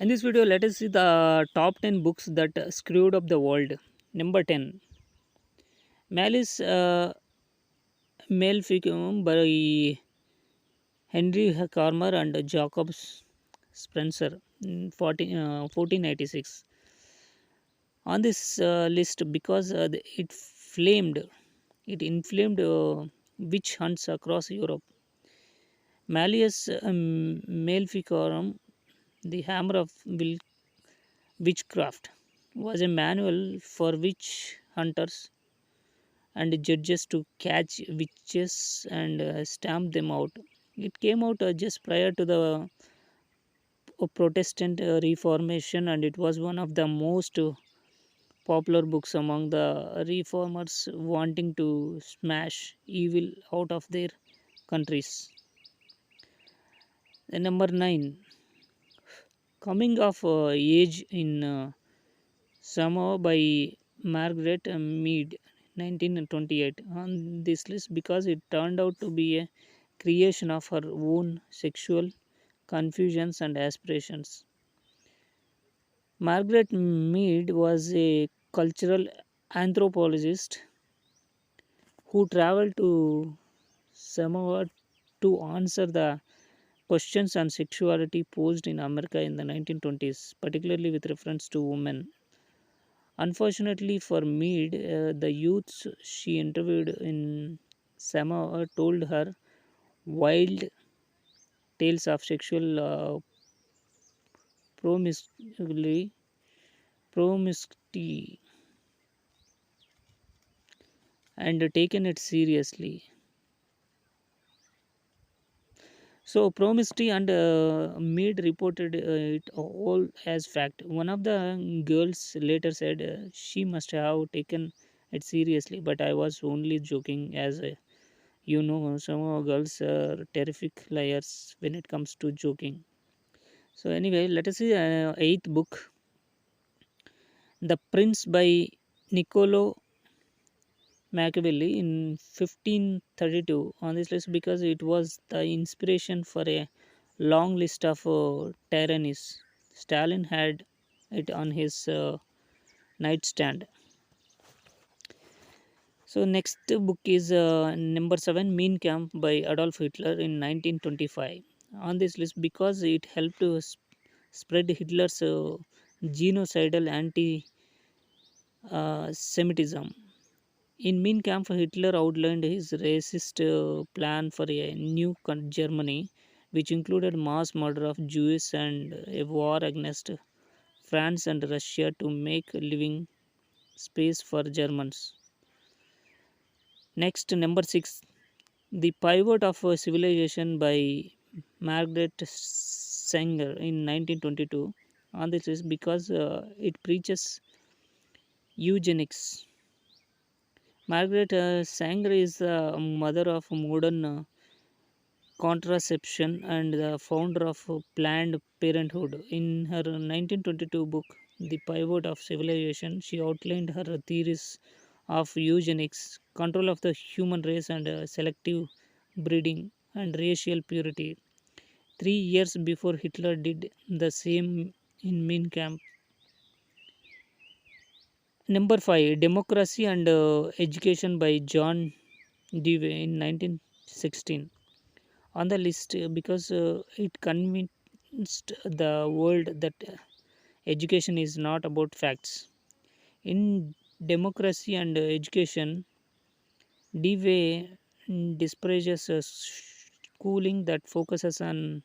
In this video, let us see the top 10 books that screwed up the world. Number 10, Malice Maleficum by Henry Carmer and Jacob Spencer in 1496. On this list, because it inflamed witch hunts across Europe. Malleus Maleficarum, the Hammer of Witchcraft, was a manual for witch hunters and judges to catch witches and stamp them out. It came out just prior to the Protestant Reformation, and it was one of the most popular books among the reformers wanting to smash evil out of their countries. And number 9, Coming of Age in Samoa by Margaret Mead, 1928, on this list because it turned out to be a creation of her own sexual confusions and aspirations. Margaret Mead was a cultural anthropologist who traveled to Samoa to answer the questions on sexuality posed in America in the 1920s, particularly with reference to women. Unfortunately for Mead, the youths she interviewed in Samoa told her wild tales of sexual promiscuity, promiscuity and taken it seriously. So, promiscuity and Mead reported it all as fact. One of the girls later said she must have taken it seriously, but I was only joking. As you know, some girls are terrific liars when it comes to joking. So, anyway, let us see eighth book, The Prince by Niccolo Machiavelli in 1532 on this list because it was the inspiration for a long list of tyrannies. Stalin had it on his nightstand. So next book is number 7, Mein Kampf by Adolf Hitler in 1925. On this list because it helped to spread Hitler's genocidal anti-Semitism. In Mein Kampf, Hitler outlined his racist plan for a new Germany, which included mass murder of Jews and a war against France and Russia to make living space for Germans. Next, number 6, The Pivot of Civilization by Margaret Sanger in 1922. On this is because it preaches eugenics. Margaret Sanger is the mother of modern contraception and the founder of Planned Parenthood. In her 1922 book, The Pivot of Civilization, she outlined her theories of eugenics, control of the human race, and selective breeding and racial purity. 3 years before Hitler did the same in Mein Kampf. Number 5, Democracy and Education by John Dewey in 1916 on the list because it convinced the world that education is not about facts. In Democracy and Education, Dewey disparages schooling that focuses on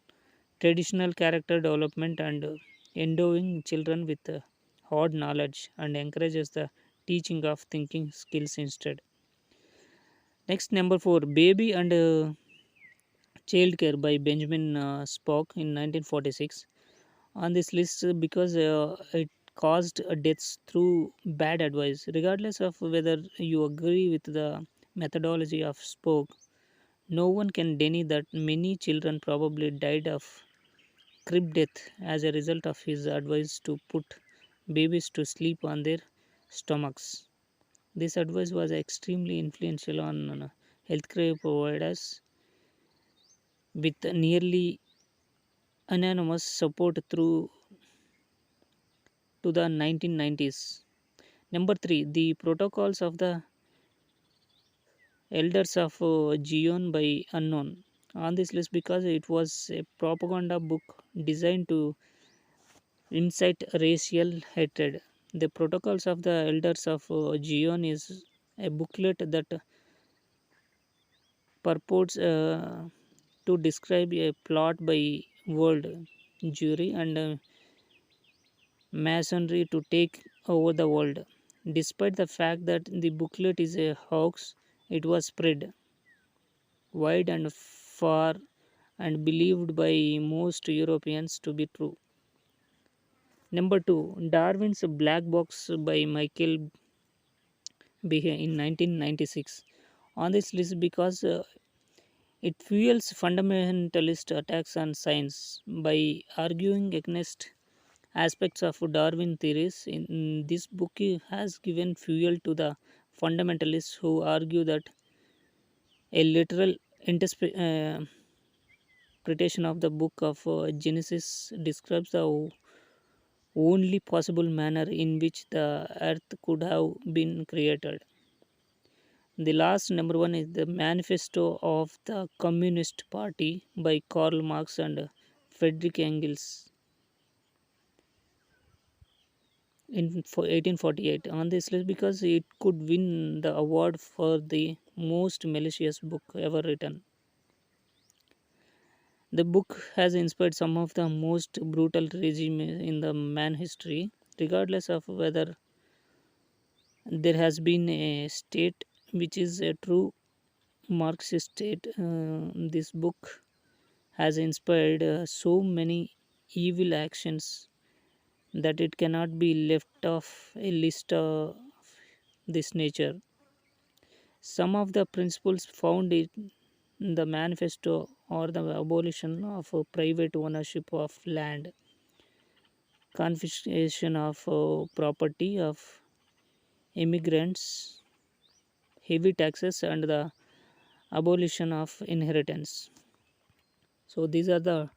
traditional character development and endowing children with hard knowledge and encourages the teaching of thinking skills instead. Next, number 4, Baby and Childcare by Benjamin Spock in 1946 on this list because it caused deaths through bad advice. Regardless of whether you agree with the methodology of Spock, no one can deny that many children probably died of crib death as a result of his advice to put babies to sleep on their stomachs. This advice was extremely influential on healthcare providers with nearly unanimous support through to the 1990s. Number 3, the Protocols of the Elders of Gion by Unknown. On this list because it was a propaganda book designed to incite racial hatred. The Protocols of the Elders of Gion is a booklet that purports to describe a plot by world Jewry and masonry to take over the world. Despite the fact that the booklet is a hoax, it was spread wide and far and believed by most Europeans to be true. Number 2, Darwin's Black Box by Michael Behe in 1996. On this list because it fuels fundamentalist attacks on science by arguing against aspects of Darwin theories. In this book has given fuel to the fundamentalists who argue that a literal interpretation of the book of Genesis describes the only possible manner in which the earth could have been created. The last number one is the Manifesto of the Communist Party by Karl Marx and Friedrich Engels in 1848 on this list because it could win the award for the most malicious book ever written. The book has inspired some of the most brutal regimes in the man history, regardless of whether there has been a state which is a true Marxist state. This book has inspired so many evil actions that it cannot be left off a list of this nature. Some of the principles found in the manifesto are the abolition of private ownership of land, confiscation of property of immigrants, heavy taxes, and the abolition of inheritance. So, these are the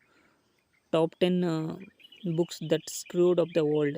top 10 books that screwed up the world.